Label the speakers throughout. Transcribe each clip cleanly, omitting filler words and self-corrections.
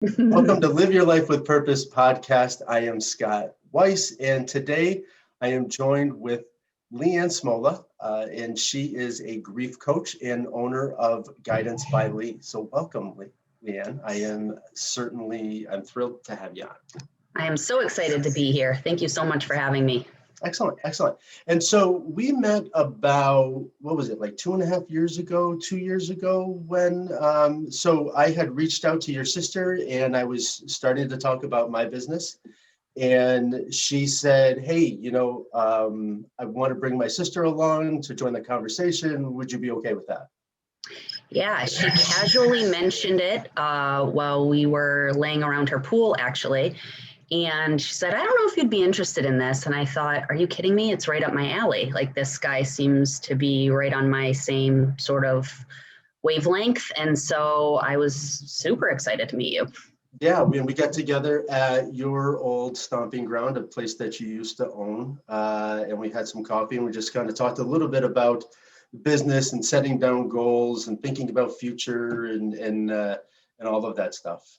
Speaker 1: Welcome to Live Your Life with Purpose podcast. I am Scott Weiss, and today I am joined with Liane Smola, and she is a grief coach and owner of Guidance by Lee. So welcome, Liane. I'm thrilled to have you on.
Speaker 2: I am so excited to be here. Thank you so much for having me.
Speaker 1: Excellent. And so we met about, like 2.5 years ago, 2 years ago so I had reached out to your sister and I was starting to talk about my business. And she said, hey, I want to bring my sister along to join the conversation. Would you be okay with that?
Speaker 2: Yeah, she casually mentioned it while we were laying around her pool, actually. And she said, I don't know if you'd be interested in this. And I thought, are you kidding me? It's right up my alley. Like, this guy seems to be right on my same sort of wavelength. And so I was super excited to meet you.
Speaker 1: Yeah, we got together at your old stomping ground, a place that you used to own. And we had some coffee and we just kind of talked a little bit about business and setting down goals and thinking about future and all of that stuff.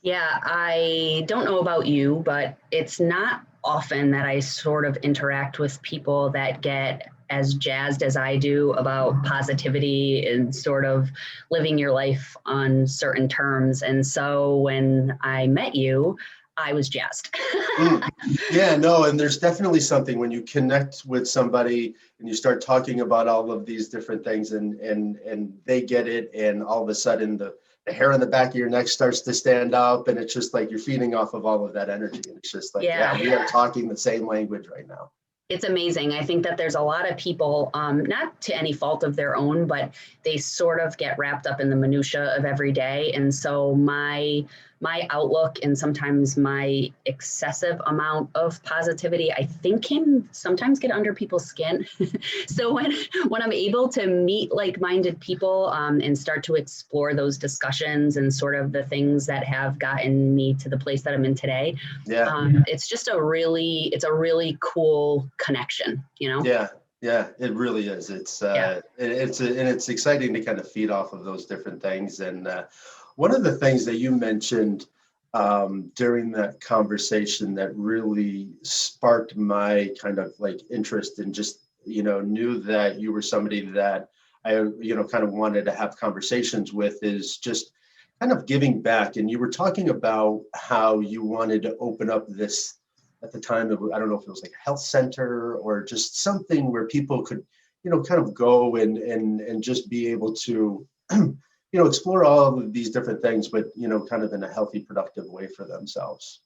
Speaker 2: Yeah, I don't know about you, but it's not often that I sort of interact with people that get as jazzed as I do about positivity and sort of living your life on certain terms. And so when I met you, I was jazzed.
Speaker 1: Yeah, no, and there's definitely something when you connect with somebody and you start talking about all of these different things and they get it, and all of a sudden the hair on the back of your neck starts to stand up, and it's just like you're feeding off of all of that energy. And it's just like, we are talking the same language right now.
Speaker 2: It's amazing. I think that there's a lot of people, not to any fault of their own, but they sort of get wrapped up in the minutia of every day. And so my outlook and sometimes my excessive amount of positivity, I think, can sometimes get under people's skin. So when I'm able to meet like-minded people and start to explore those discussions and sort of the things that have gotten me to the place that I'm in today, it's just a really cool connection,
Speaker 1: Yeah, it really is. It's exciting to kind of feed off of those different things. And one of the things that you mentioned during that conversation that really sparked my kind of like interest in just, knew that you were somebody that I, kind of wanted to have conversations with, is just kind of giving back. And you were talking about how you wanted to open up this, at the time, I don't know if it was like a health center or just something where people could, kind of go and just be able to, explore all of these different things, but, kind of in a healthy, productive way for themselves.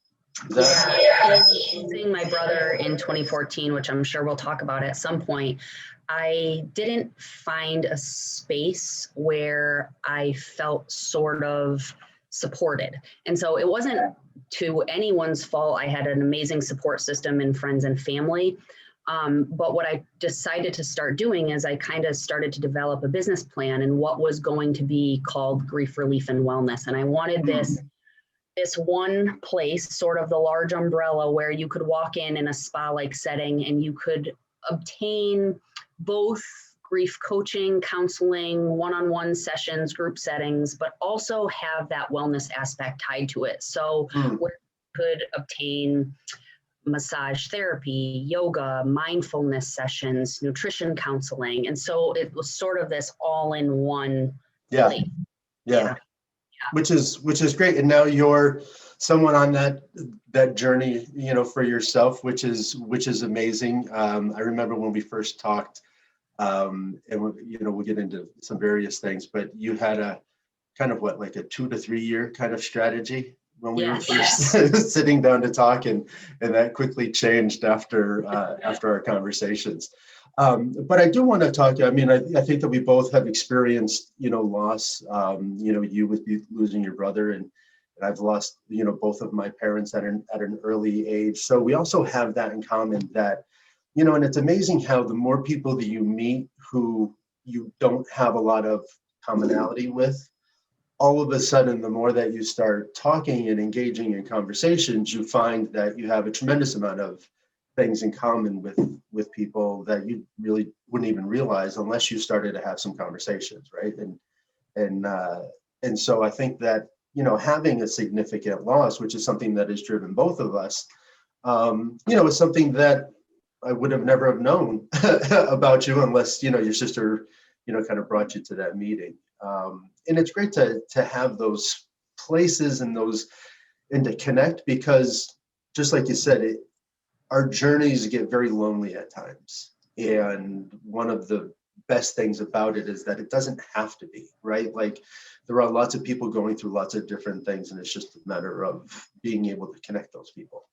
Speaker 2: Seeing my brother in 2014, which I'm sure we'll talk about at some point, I didn't find a space where I felt sort of supported. And so it wasn't to anyone's fault. I had an amazing support system and friends and family. But what I decided to start doing is I kind of started to develop a business plan and what was going to be called Grief Relief and Wellness. And I wanted this one place, sort of the large umbrella, where you could walk in a spa-like setting and you could obtain both grief coaching, counseling, one-on-one sessions, group settings, but also have that wellness aspect tied to it. So where you could obtain massage therapy, yoga, mindfulness sessions, nutrition counseling. And so it was sort of this all-in-one place.
Speaker 1: Yeah. Which is great. And now you're someone on that journey, for yourself, which is amazing. I remember when we first talked, and we'll get into some various things, but you had a kind of like a 2 to 3 year kind of strategy when we were first sitting down to talk, and that quickly changed after our conversations. But I do want to talk. I mean, I think that we both have experienced, loss. You with losing your brother, and I've lost, both of my parents at an early age. So we also have that in common. That, and it's amazing how the more people that you meet who you don't have a lot of commonality with, all of a sudden, the more that you start talking and engaging in conversations, you find that you have a tremendous amount of things in common with people that you really wouldn't even realize unless you started to have some conversations, right? And so I think that having a significant loss, which is something that has driven both of us, is something that I would have never have known about you unless, your sister, kind of brought you to that meeting. And it's great to have those places and to connect, because just like you said, our journeys get very lonely at times. And one of the best things about it is that it doesn't have to be, right? Like, there are lots of people going through lots of different things, and it's just a matter of being able to connect those people.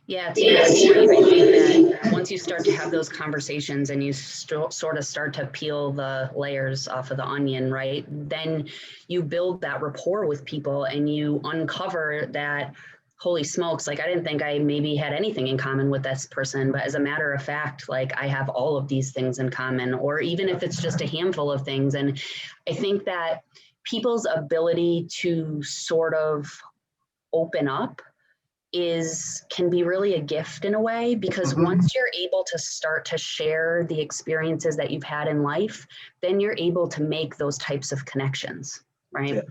Speaker 2: Yeah, to your point, I think that once you start to have those conversations and you sort of start to peel the layers off of the onion, right? Then you build that rapport with people and you uncover that, holy smokes, like, I didn't think I maybe had anything in common with this person, but as a matter of fact, like, I have all of these things in common, or even if it's just a handful of things. And I think that people's ability to sort of open up can be really a gift in a way, because once you're able to start to share the experiences that you've had in life, then you're able to make those types of connections, right?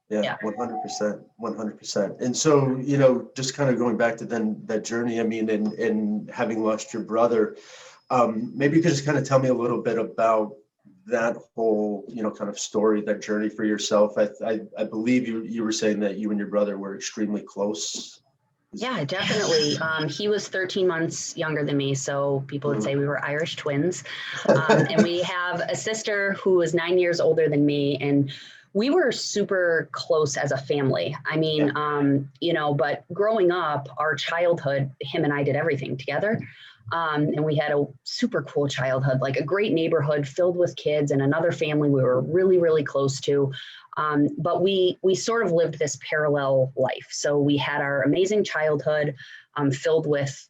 Speaker 1: Yeah, 100%, 100%. And so, just kind of going back to then that journey, I mean, and having lost your brother, maybe you could just kind of tell me a little bit about that whole, kind of story, that journey for yourself. I believe you were saying that you and your brother were extremely close.
Speaker 2: Yeah, definitely. He was 13 months younger than me, so people would say we were Irish twins. And we have a sister who is 9 years older than me, and we were super close as a family. I mean, but growing up, our childhood, him and I did everything together. And we had a super cool childhood, like a great neighborhood filled with kids and another family we were really, really close to. But we sort of lived this parallel life. So we had our amazing childhood filled with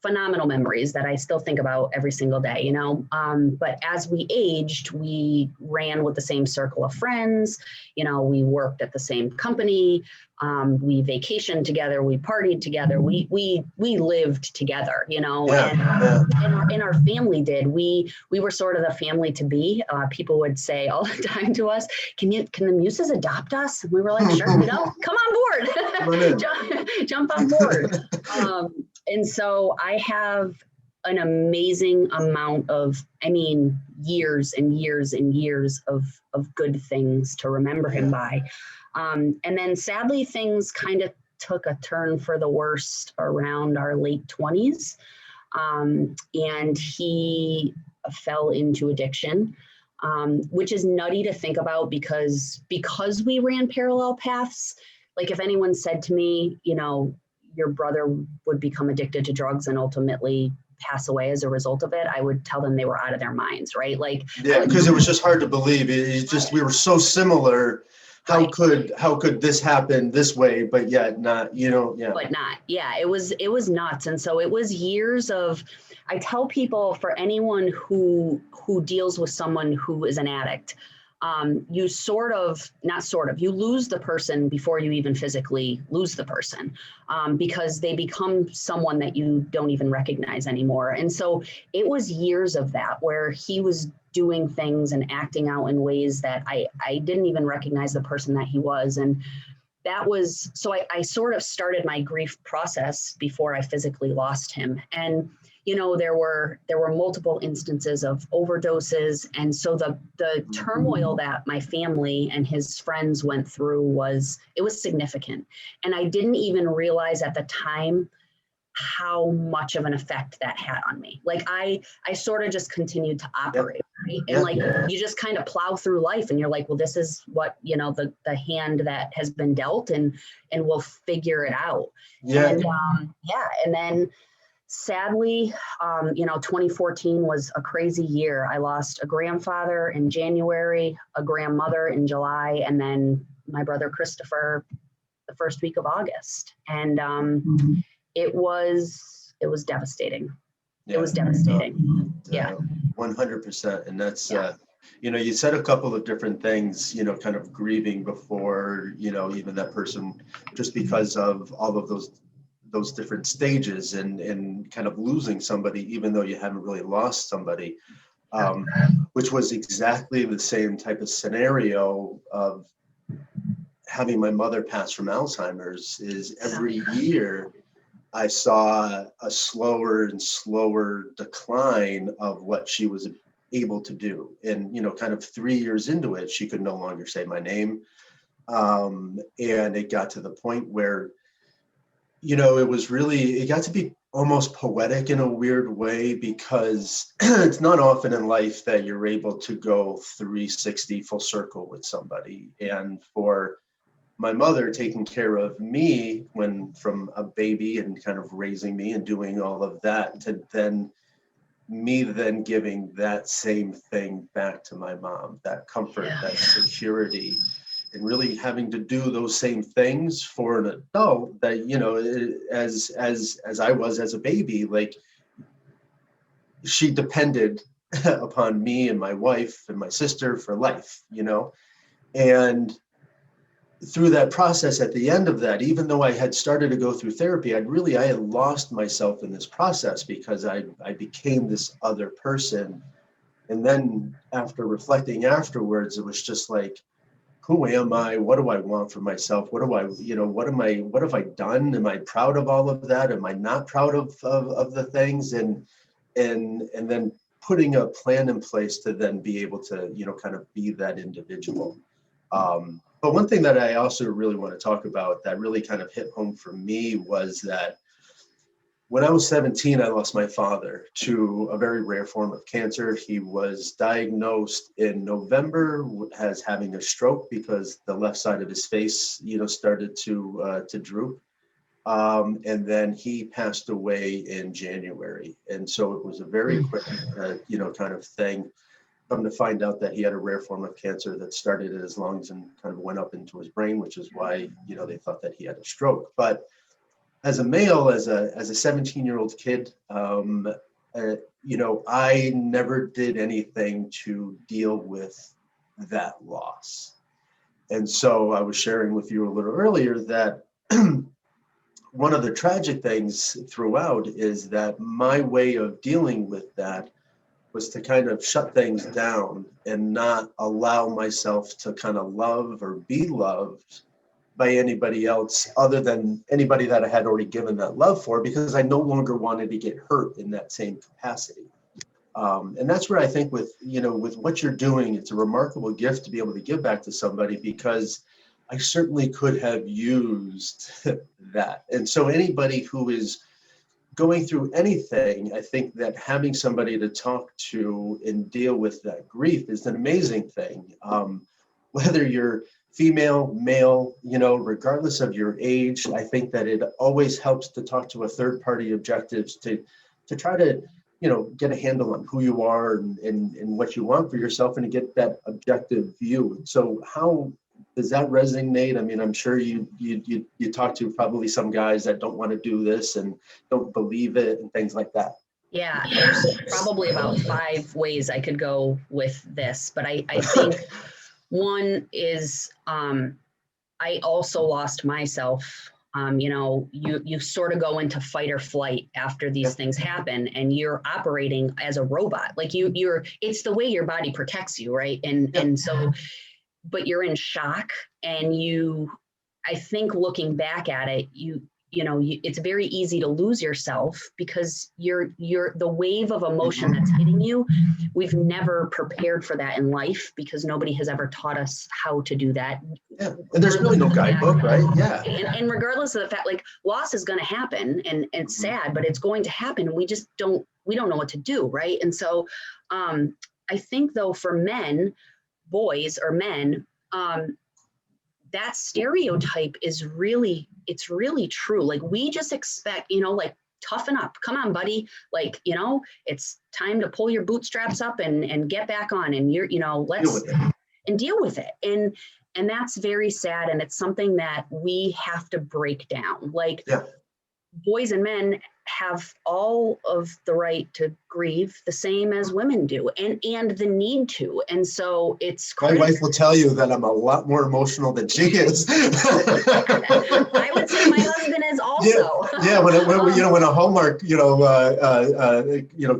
Speaker 2: phenomenal memories that I still think about every single day, but as we aged, we ran with the same circle of friends, we worked at the same company, we vacationed together, we partied together, we lived together, and our family did. We were sort of the family to be. People would say all the time to us, can the Muses adopt us? And we were like, sure, come on board, jump on board. And so I have an amazing amount of, years and years and years of good things to remember him by. And then sadly, things kind of took a turn for the worst around our late 20s. And he fell into addiction, which is nutty to think about because we ran parallel paths. Like, if anyone said to me, your brother would become addicted to drugs and ultimately pass away as a result of it, I would tell them they were out of their minds, right? Like,
Speaker 1: because it was just hard to believe. We were so similar. How could this happen this way, but yet not, But
Speaker 2: not, it was nuts. And so it was years of, I tell people, for anyone who deals with someone who is an addict, you you lose the person before you even physically lose the person, because they become someone that you don't even recognize anymore. And so it was years of that where he was doing things and acting out in ways that I didn't even recognize the person that he was. And that was, so I sort of started my grief process before I physically lost him. And there were multiple instances of overdoses. And so the turmoil that my family and his friends went through was significant. And I didn't even realize at the time how much of an effect that had on me. Like, I sort of just continued to operate. Right? And you just kind of plow through life and you're like, well, this is what, the hand that has been dealt, and we'll figure it out. And then sadly, 2014 was a crazy year. I lost a grandfather in January, a grandmother in July, and then my brother Christopher the first week of August. And it was devastating. It was devastating.
Speaker 1: 100%. And that's, you said a couple of different things, kind of grieving before, even that person, just because of all of those different stages and kind of losing somebody, even though you haven't really lost somebody, which was exactly the same type of scenario of having my mother pass from Alzheimer's is every year I saw a slower and slower decline of what she was able to do. And, kind of 3 years into it, she could no longer say my name. And it got to the point where, it got to be almost poetic in a weird way, because it's not often in life that you're able to go 360 full circle with somebody. And for my mother taking care of me from a baby and kind of raising me and doing all of that, to then giving that same thing back to my mom, that comfort, that security, and really having to do those same things for an adult that, as I was as a baby, like, she depended upon me and my wife and my sister for life, and through that process, at the end of that, even though I had started to go through therapy, I had lost myself in this process, because I became this other person. And then after reflecting afterwards, it was just like, who am I? What do I want for myself? What have I done? Am I proud of all of that? Am I not proud of the things? And then putting a plan in place to then be able to, kind of be that individual. But one thing that I also really want to talk about that really kind of hit home for me was that when I was 17, I lost my father to a very rare form of cancer. He was diagnosed in November as having a stroke, because the left side of his face, started to droop. And then he passed away in January. And so it was a very quick, kind of thing. Come to find out that he had a rare form of cancer that started in his lungs and kind of went up into his brain, which is why, they thought that he had a stroke. But as a male, as a 17-year-old kid, I never did anything to deal with that loss. And so I was sharing with you a little earlier that one of the tragic things throughout is that my way of dealing with that was to kind of shut things down and not allow myself to kind of love or be loved by anybody else other than anybody that I had already given that love for, because I no longer wanted to get hurt in that same capacity. And that's where I think with what you're doing, it's a remarkable gift to be able to give back to somebody, because I certainly could have used that. And so anybody who is going through anything, I think that having somebody to talk to and deal with that grief is an amazing thing. Whether you're female, male, regardless of your age, I think that it always helps to talk to a third party objectives to try to, get a handle on who you are and what you want for yourself, and to get that objective view. So how does that resonate? I mean, I'm sure you talk to probably some guys that don't want to do this and don't believe it and things like that.
Speaker 2: Yeah, there's probably about 5 ways I could go with this, but I think one is I also lost myself. You sort of go into fight or flight after these things happen, and you're operating as a robot. Like it's the way your body protects you, right? And so, but you're in shock, and I think looking back at it, it's very easy to lose yourself, because you're the wave of emotion that's hitting you. We've never prepared for that in life, because nobody has ever taught us how to do that.
Speaker 1: Yeah, and there's really no guidebook, right? Yeah.
Speaker 2: And regardless of the fact, like, loss is going to happen, and it's sad, but it's going to happen, and we don't know what to do, right? And so, I think though, for men, boys or men, that stereotype is really true. Like, we just expect, like, toughen up. Come on, buddy. Like, it's time to pull your bootstraps up and get back on, and let's deal with it. And that's very sad. And it's something that we have to break down. Like, boys and men have all of the right to grieve, the same as women do, and the need to. And so it's critical.
Speaker 1: My wife will tell you that I'm a lot more emotional than she is.
Speaker 2: I would say my husband is also also.
Speaker 1: Yeah. When a Hallmark,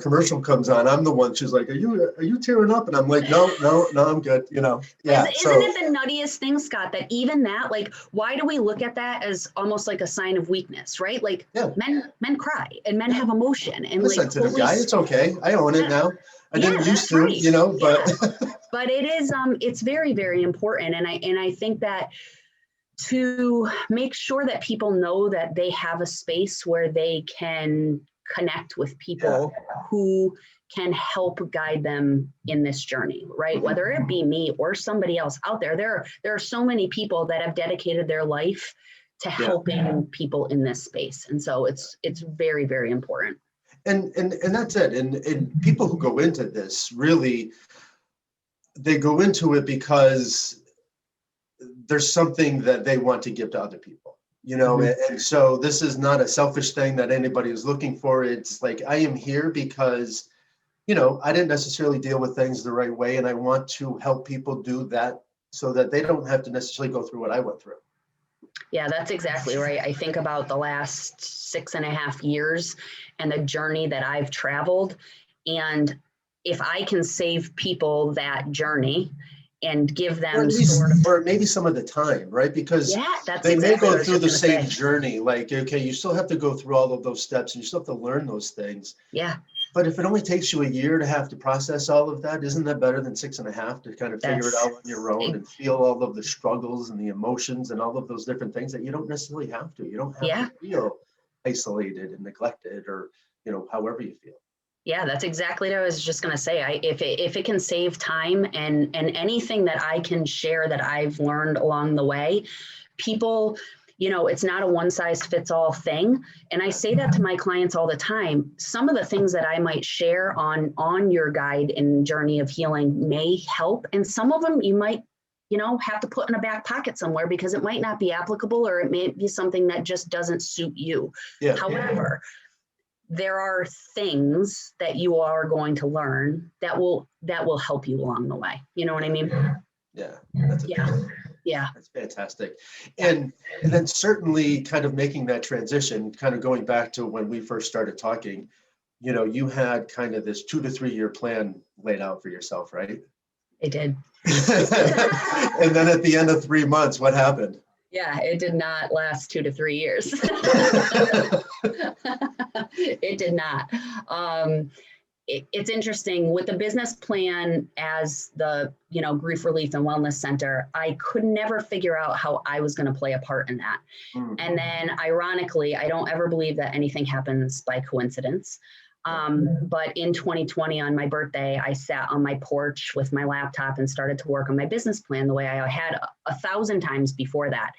Speaker 1: commercial comes on, I'm the one. She's like, "Are you tearing up?" And I'm like, "No, I'm good." Yeah.
Speaker 2: Isn't it the nuttiest thing, Scott, that even that, like, why do we look at that as almost like a sign of weakness, right? Like, men cry and men have emotion, and
Speaker 1: I'm a
Speaker 2: like,
Speaker 1: sensitive guy. It's okay. I own it now. I didn't used to,
Speaker 2: right.
Speaker 1: but
Speaker 2: but it is it's very, very important, and I think that to make sure that people know that they have a space where they can connect with people who can help guide them in this journey, right? Whether it be me or somebody else out there, there are so many people that have dedicated their life to helping people in this space, and so it's very, very important.
Speaker 1: And that's it. And people who go into this, really, they go into it because there's something that they want to give to other people, and so this is not a selfish thing that anybody is looking for. It's like, I am here because, I didn't necessarily deal with things the right way, and I want to help people do that so that they don't have to necessarily go through what I went through.
Speaker 2: Yeah, that's exactly right. I think about the last 6.5 years and the journey that I've traveled. And if I can save people that journey and give them
Speaker 1: or at least, or maybe some of the time, right? Because they may go through the same journey. Like, okay, you still have to go through all of those steps and you still have to learn those things.
Speaker 2: Yeah.
Speaker 1: But if it only takes you a year to have to process all of that, isn't that better than 6.5 to kind of figure it out on your own and feel all of the struggles and the emotions and all of those different things that you don't necessarily have to. You don't have to feel isolated and neglected, or, however you feel.
Speaker 2: Yeah, that's exactly what I was just going to say. If it can save time and anything that I can share that I've learned along the way, people, it's not a one size fits all thing. And I say that to my clients all the time. Some of the things that I might share on your guide and journey of healing may help. And some of them you might, have to put in a back pocket somewhere because it might not be applicable, or it may be something that just doesn't suit you. Yeah. However, there are things that you are going to learn that will help you along the way. You know what I mean?
Speaker 1: Yeah. That's amazing.
Speaker 2: Yeah.
Speaker 1: That's fantastic. And then certainly kind of making that transition, kind of going back to when we first started talking, you had kind of this 2 to 3 year plan laid out for yourself, right?
Speaker 2: I did.
Speaker 1: And then at the end of 3 months, what happened?
Speaker 2: Yeah, it did not last 2 to 3 years. It did not. It's interesting with the business plan as the, Grief Relief and Wellness Center, I could never figure out how I was going to play a part in that. Mm-hmm. And then ironically, I don't ever believe that anything happens by coincidence. But in 2020, on my birthday, I sat on my porch with my laptop and started to work on my business plan the way I had 1,000 times before that.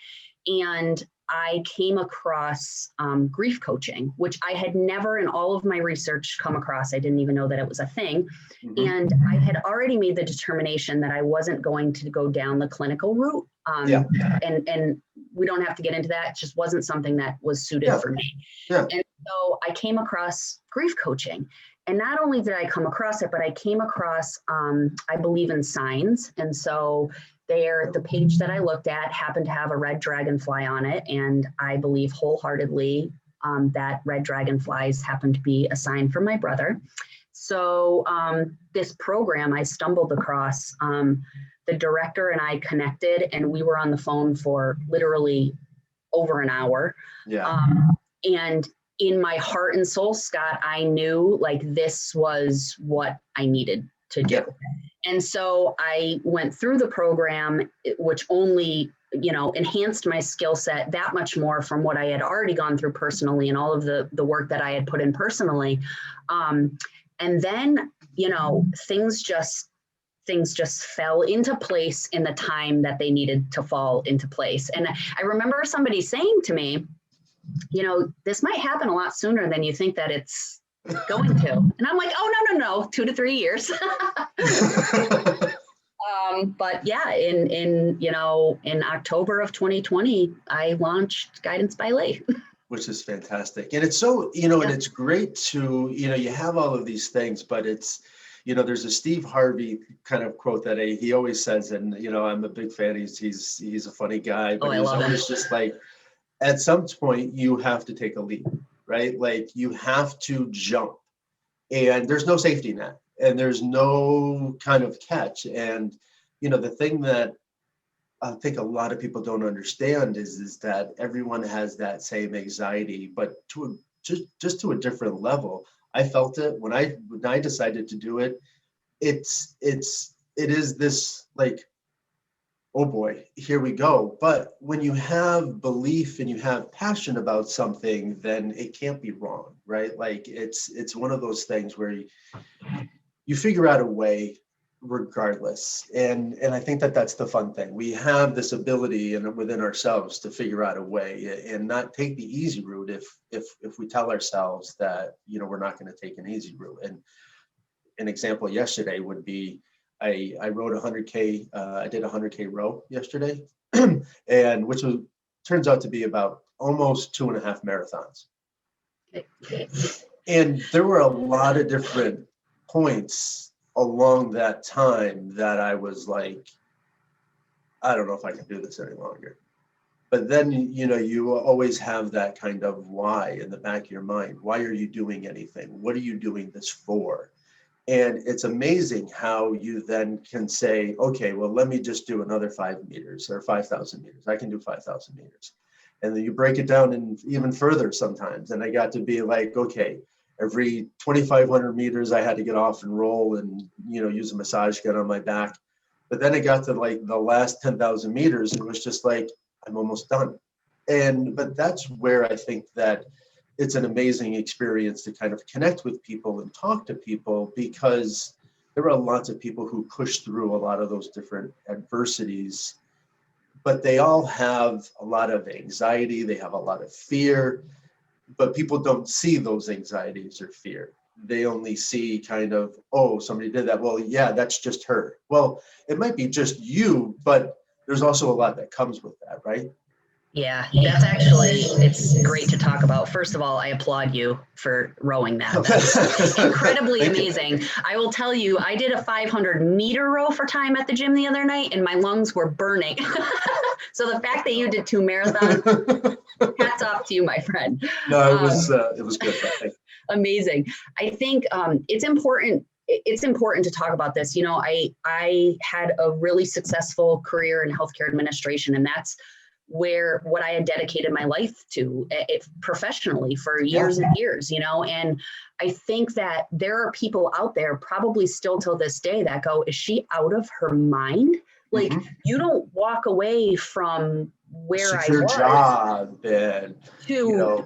Speaker 2: And I came across grief coaching, which I had never in all of my research come across. I didn't even know that it was a thing. Mm-hmm. And I had already made the determination that I wasn't going to go down the clinical route. And we don't have to get into that. It just wasn't something that was suited for me. Yeah. And so I came across grief coaching. And not only did I come across it, but I came across, I believe in signs. And so the page that I looked at happened to have a red dragonfly on it. And I believe wholeheartedly that red dragonflies happened to be a sign from my brother. So this program I stumbled across, the director and I connected, and we were on the phone for literally over an hour. Yeah. And in my heart and soul, Scott, I knew like this was what I needed to do. Yeah. And so I went through the program, which only, enhanced my skill set that much more from what I had already gone through personally and all of the work that I had put in personally. And then, things just fell into place in the time that they needed to fall into place. And I remember somebody saying to me, this might happen a lot sooner than you think that it's going to. And I'm like, oh, no, 2 to 3 years. But yeah, in October of 2020, I launched Guidance by Lee.
Speaker 1: Which is fantastic. And it's so, and it's great to, you have all of these things, but it's, there's a Steve Harvey kind of quote that he always says, and, I'm a big fan. He's a funny guy, but he's always just like, at some point you have to take a leap, right? Like you have to jump, and there's no safety net and there's no kind of catch. And, the thing that I think a lot of people don't understand is that everyone has that same anxiety, but just to a different level. I felt it when I decided to do it. It is this like, oh boy, here we go. But when you have belief and you have passion about something, then it can't be wrong, right? Like it's one of those things where you figure out a way regardless. And I think that that's the fun thing. We have this ability within ourselves to figure out a way and not take the easy route if we tell ourselves that, we're not going to take an easy route. And an example yesterday would be I rode 100K. I did 100K row yesterday, and which turns out to be about almost 2.5 marathons. And there were a lot of different points along that time that I was like, I don't know if I can do this any longer. But then, you always have that kind of why in the back of your mind. Why are you doing anything? What are you doing this for? And it's amazing how you then can say, okay, well, let me just do another 5 meters or 5,000 meters. I can do 5,000 meters. And then you break it down and even further sometimes. And I got to be like, okay, every 2,500 meters, I had to get off and roll and, use a massage gun on my back. But then it got to like the last 10,000 meters, and it was just like, I'm almost done. But that's where I think that it's an amazing experience to kind of connect with people and talk to people, because there are lots of people who push through a lot of those different adversities, but they all have a lot of anxiety. They have a lot of fear, but people don't see those anxieties or fear. They only see kind of, oh, somebody did that. Well, yeah, that's just her. Well, it might be just you, but there's also a lot that comes with that, right?
Speaker 2: Yeah, that's actually, it's great to talk about. First of all, I applaud you for rowing that. That's incredibly amazing. I will tell you, I did a 500-meter row for time at the gym the other night, and my lungs were burning. So the fact that you did 2 marathons, hats off to you, my friend.
Speaker 1: No, it was good.
Speaker 2: Amazing. I think it's important. It's important to talk about this. I had a really successful career in healthcare administration, and that's where what I had dedicated my life to professionally for years and years, and I think that there are people out there probably still till this day that go, is she out of her mind? Like, you don't walk away from where I was
Speaker 1: job and,
Speaker 2: to,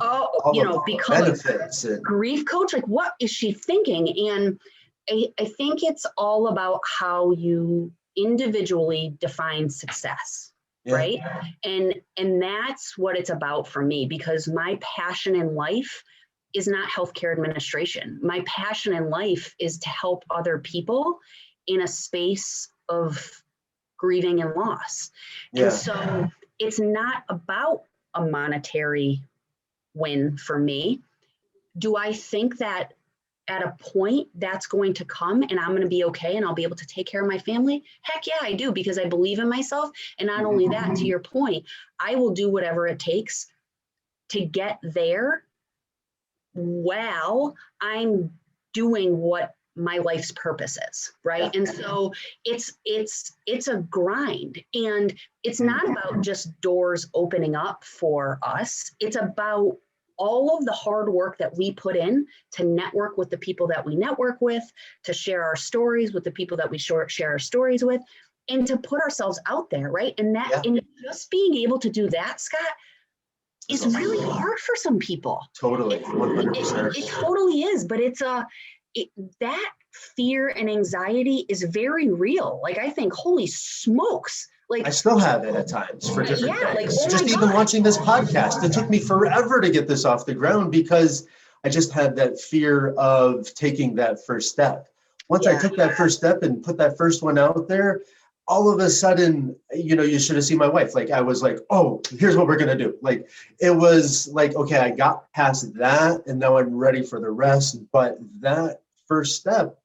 Speaker 2: become a grief coach. Like, what is she thinking? And I think it's all about how you individually define success. Yeah. Right. And that's what it's about for me, because my passion in life is not healthcare administration. My passion in life is to help other people in a space of grieving and loss. Yeah. And so it's not about a monetary win for me. Do I think that at a point that's going to come and I'm going to be okay and I'll be able to take care of my family? Heck yeah, I do, because I believe in myself. And not only that, to your point, I will do whatever it takes to get there while I'm doing what my life's purpose is, right? And so it's a grind, and it's not about just doors opening up for us. It's about all of the hard work that we put in to network with the people that we network with, to share our stories with the people that we share our stories with, and to put ourselves out there, right? And and just being able to do that, Scott, is really hard for some people.
Speaker 1: Totally, 100%.
Speaker 2: It totally is, but that fear and anxiety is very real. Like, I think, holy smokes. Like,
Speaker 1: I still have it at times for different things. Just even watching this podcast, it took me forever to get this off the ground because I just had that fear of taking that first step. Once I took that first step and put that first one out there, all of a sudden, you should have seen my wife. Like, I was like, oh, here's what we're going to do. Like, it was like, okay, I got past that and now I'm ready for the rest. But that first step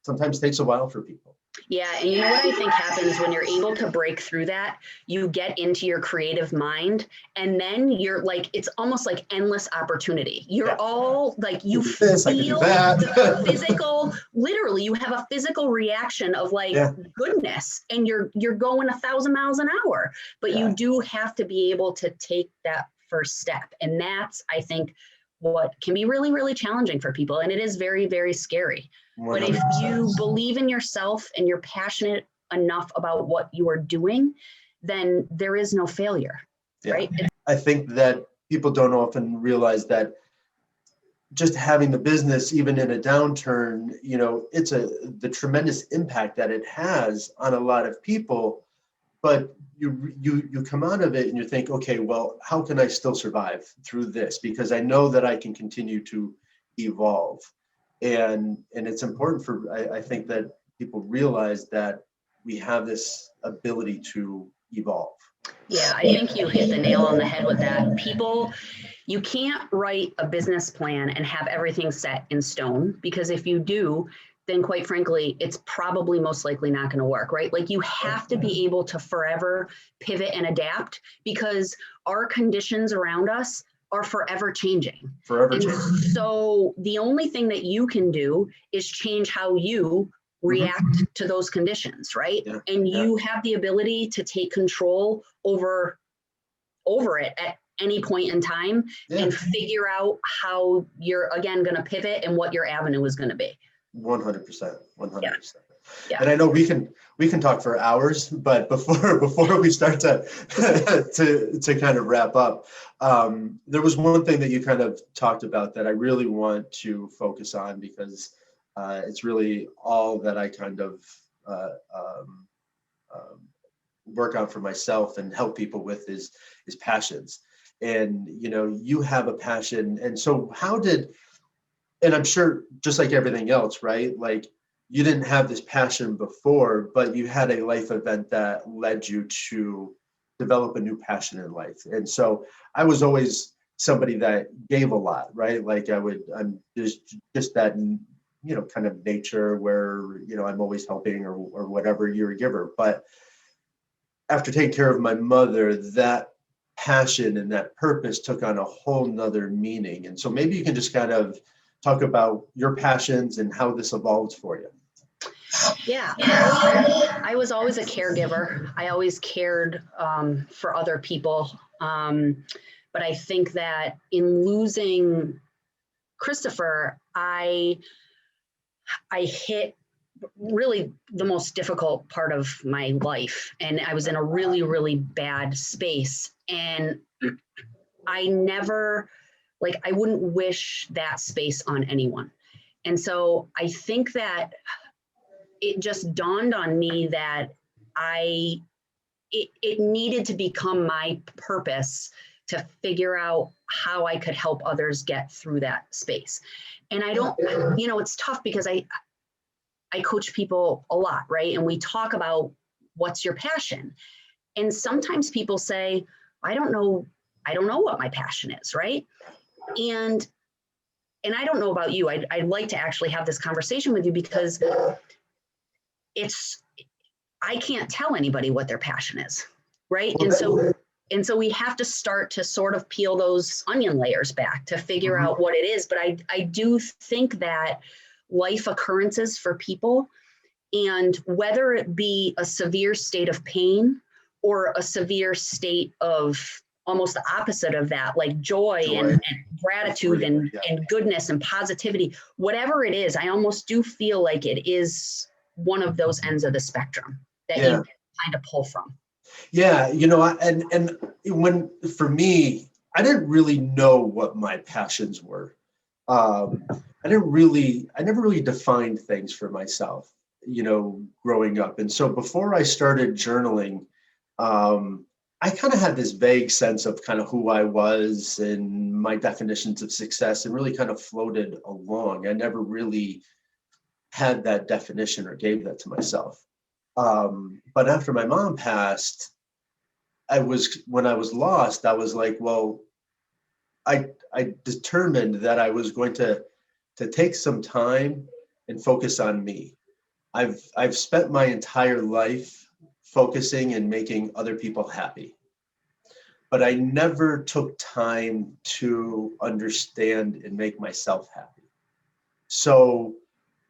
Speaker 1: sometimes takes a while for people.
Speaker 2: Yeah, and you know what I think happens when you're able to break through that, you get into your creative mind, and then you're like, it's almost like endless opportunity. You're
Speaker 1: Yeah.
Speaker 2: all like,
Speaker 1: I
Speaker 2: you
Speaker 1: can do this, I can do
Speaker 2: feel the
Speaker 1: that.
Speaker 2: physical, literally, you have a physical reaction of like
Speaker 1: Yeah.
Speaker 2: goodness, and you're going 1,000 miles an hour. But you
Speaker 1: Yeah.
Speaker 2: do have to be able to take that first step. And that's, I think, what can be really, really challenging for people. And it is very, very scary. But if
Speaker 1: 100%.
Speaker 2: you believe in yourself and you're passionate enough about what you are doing, then there is no failure,
Speaker 1: Yeah.
Speaker 2: right?
Speaker 1: I think that people don't often realize that just having the business, even in a downturn, it's the tremendous impact that it has on a lot of people. But you come out of it and you think, okay, well, how can I still survive through this? Because I know that I can continue to evolve. And it's important I think that people realize that we have this ability to evolve.
Speaker 2: Yeah, I think you hit the nail on the head with that. People, you can't write a business plan and have everything set in stone, because if you do, then quite frankly, it's probably most likely not going to work, right? Like you have to be able to forever pivot and adapt, because our conditions around us are forever changing.
Speaker 1: Forever
Speaker 2: And
Speaker 1: changing.
Speaker 2: so the only thing that you can do is change how you react to those conditions, right?
Speaker 1: Yeah.
Speaker 2: And you have the ability to take control over it at any point in time,
Speaker 1: Yeah.
Speaker 2: and figure out how you're again going to pivot and what your avenue is going to be.
Speaker 1: 100%. 100%.
Speaker 2: Yeah.
Speaker 1: And I know we can talk for hours, but before we start to to kind of wrap up, there was one thing that you kind of talked about that I really want to focus on, because it's really all that I kind of work on for myself and help people with is passions. And you have a passion, and so and I'm sure just like everything else, right? Like you didn't have this passion before, but you had a life event that led you to develop a new passion in life. And so I was always somebody that gave a lot, right? Like I'm just that, kind of nature where, I'm always helping or whatever, you're a giver. But after taking care of my mother, that passion and that purpose took on a whole nother meaning. And so maybe you can just kind of talk about your passions and how this evolved for you.
Speaker 2: Yeah, I was always a caregiver. I always cared for other people. But I think that in losing Christopher, I hit really the most difficult part of my life. And I was in a really, really bad space. And I never, I wouldn't wish that space on anyone. And so I think that it just dawned on me that it needed to become my purpose to figure out how I could help others get through that space. And I don't, it's tough because I coach people a lot, right? And we talk about what's your passion. And sometimes people say, I don't know what my passion is, right? And I don't know about you. I'd like to actually have this conversation with you, because I can't tell anybody what their passion is, right? And so we have to start to sort of peel those onion layers back to figure out what it is. But I do think that life occurrences for people, and whether it be a severe state of pain or a severe state of almost the opposite of that, like joy. And gratitude and goodness and positivity, whatever it is, I almost do feel like it is one of those ends of the spectrum that you kind of pull from.
Speaker 1: Yeah, and when, for me, I didn't really know what my passions were. I never really defined things for myself, growing up. And so before I started journaling, I kind of had this vague sense of kind of who I was and my definitions of success, and really kind of floated along. I never really had that definition or gave that to myself. But after my mom passed, when I was lost, I was like, well, I determined that I was going to take some time and focus on me. I've spent my entire life focusing and making other people happy, but I never took time to understand and make myself happy. So,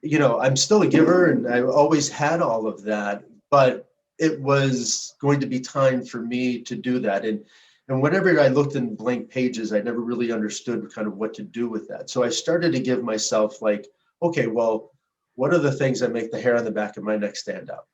Speaker 1: I'm still a giver and I always had all of that, but it was going to be time for me to do that. And whenever I looked in blank pages, I never really understood kind of what to do with that. So I started to give myself like, okay, well, what are the things that make the hair on the back of my neck stand up?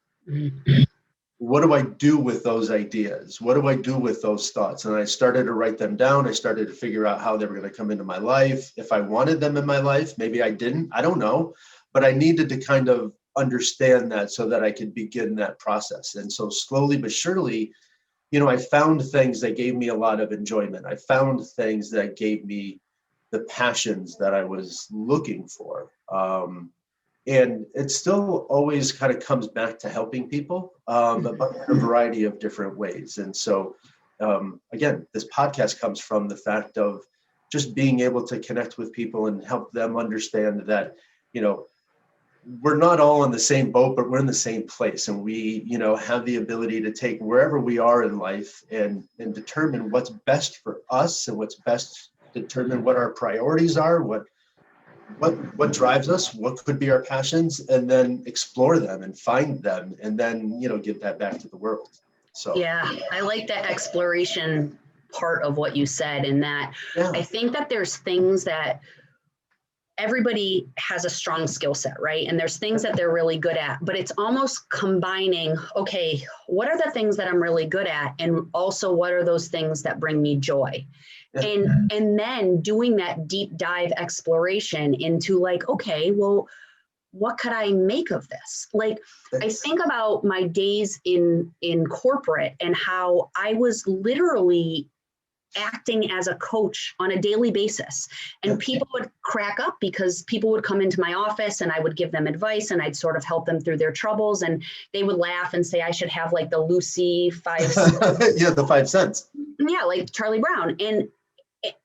Speaker 1: What do I do with those ideas? What do I do with those thoughts? And I started to write them down. I started to figure out how they were going to come into my life. If I wanted them in my life, maybe I didn't, I don't know, but I needed to kind of understand that so that I could begin that process. And so slowly but surely, I found things that gave me a lot of enjoyment. I found things that gave me the passions that I was looking for. And it still always kind of comes back to helping people, but in a variety of different ways. And so, again, this podcast comes from the fact of just being able to connect with people and help them understand that, we're not all in the same boat, but we're in the same place. And we, have the ability to take wherever we are in life and determine what's best for us and what's best, determine what our priorities are, what drives us, what could be our passions, and then explore them and find them, and then give that back to the world. So
Speaker 2: yeah, I like that exploration part of what you said, and that I think that there's things that everybody has a strong skill set, right? And there's things that they're really good at, but it's almost combining, okay, what are the things that I'm really good at? And also what are those things that bring me joy? And then doing that deep dive exploration into like, okay, well, what could I make of this? Like, I think about my days in corporate and how I was literally acting as a coach on a daily basis. And people would crack up because people would come into my office and I would give them advice and I'd sort of help them through their troubles. And they would laugh and say, I should have like the Lucy 5 cents.
Speaker 1: Yeah, the 5 cents.
Speaker 2: Yeah, like Charlie Brown. And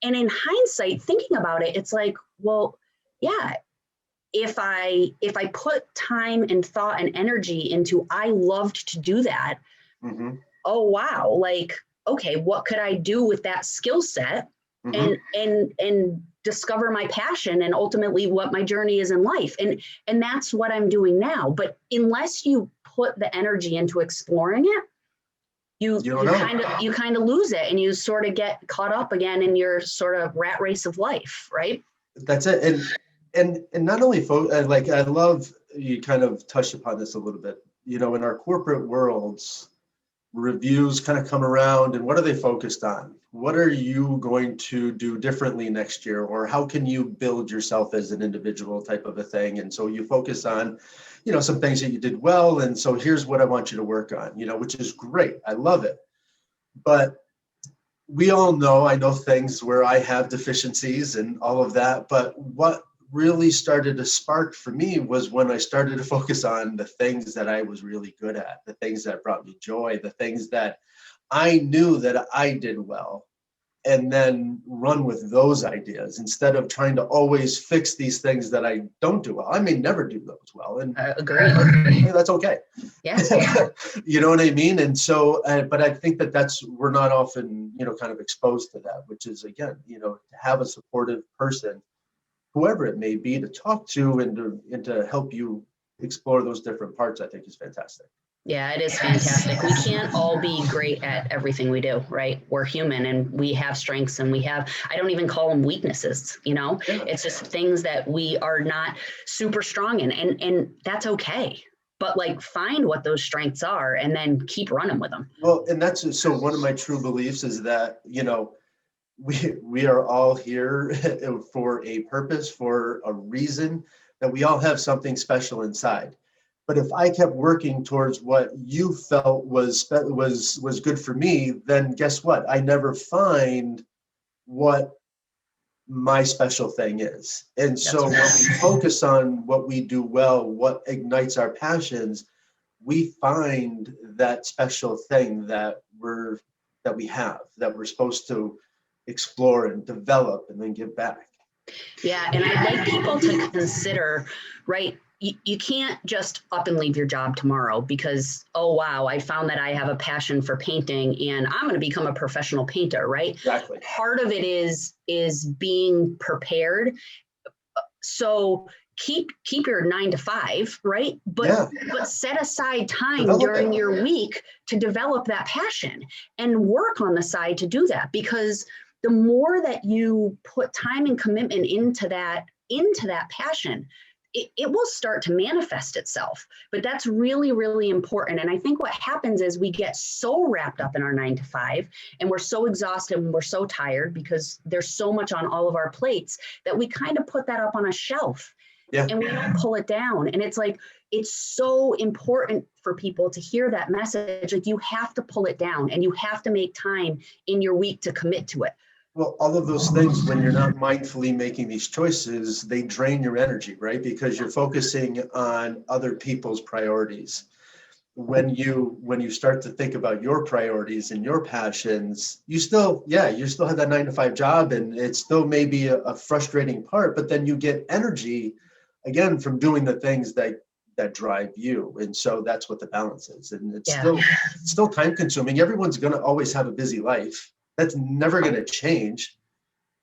Speaker 2: in hindsight, thinking about it, it's like, well, yeah, if I put time and thought and energy into, I loved to do that.
Speaker 1: Mm-hmm.
Speaker 2: Oh, wow. Like, okay, what could I do with that skill set and discover my passion and ultimately what my journey is in life. And that's what I'm doing now. But unless you put the energy into exploring it, you kind of lose it and you sort of get caught up again in your sort of rat race of life, right?
Speaker 1: That's it. And not only like, I love you kind of touched upon this a little bit, in our corporate worlds, reviews kind of come around and what are they focused on? What are you going to do differently next year? Or how can you build yourself as an individual type of a thing? And so you focus on, some things that you did well. And so here's what I want you to work on, which is great. I love it. But we all know, I know things where I have deficiencies and all of that. But what really started to spark for me was when I started to focus on the things that I was really good at, the things that brought me joy, the things that I knew that I did well, and then run with those ideas instead of trying to always fix these things that I don't do well. I may never do those well, and
Speaker 2: agree.
Speaker 1: That's okay.
Speaker 2: Yeah.
Speaker 1: You know what I mean? And so, but I think we're not often, kind of exposed to that, which is, again, to have a supportive person, whoever it may be, to talk to and to help you explore those different parts, I think is fantastic.
Speaker 2: Yeah, it is fantastic. We can't all be great at everything we do, right? We're human and we have strengths and I don't even call them weaknesses, It's just things that we are not super strong in, and that's okay. But like, find what those strengths are and then keep running with them.
Speaker 1: Well, and that's, so one of my true beliefs is that, we are all here for a purpose, for a reason, that we all have something special inside. But if I kept working towards what you felt was good for me, then guess what? I never find what my special thing is. And so when we focus on what we do well, what ignites our passions, we find that special thing that we have, that we're supposed to explore and develop and then give back.
Speaker 2: Yeah, and I'd like people to consider, right? you can't just up and leave your job tomorrow because, oh, wow, I found that I have a passion for painting and I'm going to become a professional painter, right?
Speaker 1: Exactly.
Speaker 2: Part of it is being prepared. So keep your 9 to 5, right? But set aside time during your week to develop that passion and work on the side to do that, because the more that you put time and commitment into that passion, it will start to manifest itself. But that's really, really important. And I think what happens is we get so wrapped up in our 9 to 5 and we're so exhausted and we're so tired because there's so much on all of our plates that we kind of put that up on a shelf and we don't pull it down. And it's like, it's so important for people to hear that message. Like, you have to pull it down and you have to make time in your week to commit to it.
Speaker 1: Well, all of those things, when you're not mindfully making these choices, they drain your energy, right? Because you're focusing on other people's priorities. When you start to think about your priorities and your passions, you still have that 9 to 5 job, and it still may be a frustrating part, but then you get energy again from doing the things that drive you. And so that's what the balance is. And it's still time consuming. Everyone's going to always have a busy life. That's never going to change,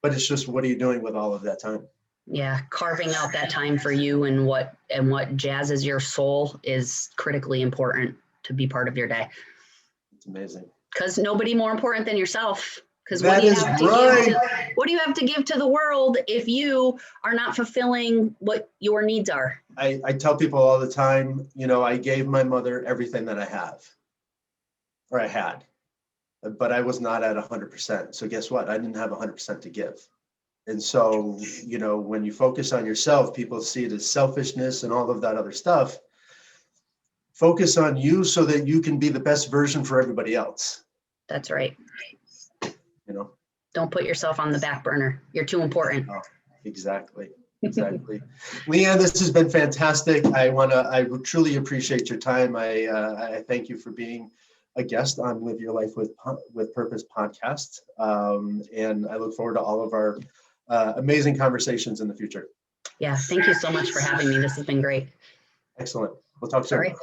Speaker 1: but it's just, what are you doing with all of that time?
Speaker 2: Yeah, carving out that time for you and what jazzes your soul is critically important to be part of your day.
Speaker 1: It's amazing.
Speaker 2: Because nobody more important than yourself. Because
Speaker 1: what do you
Speaker 2: have to give to the world if you are not fulfilling what your needs are?
Speaker 1: I tell people all the time, I gave my mother everything that I have, or I had. But I was not at 100%. So guess what? I didn't have 100% to give. And so, when you focus on yourself, people see it as selfishness and all of that other stuff. Focus on you so that you can be the best version for everybody else.
Speaker 2: That's right. Don't put yourself on the back burner. You're too important.
Speaker 1: Oh, exactly. Liane, this has been fantastic. I truly appreciate your time. I thank you for being a guest on Live Your Life with Purpose podcast. And I look forward to all of our amazing conversations in the future.
Speaker 2: Yeah, thank you so much for having me. This has been great.
Speaker 1: Excellent. We'll talk soon.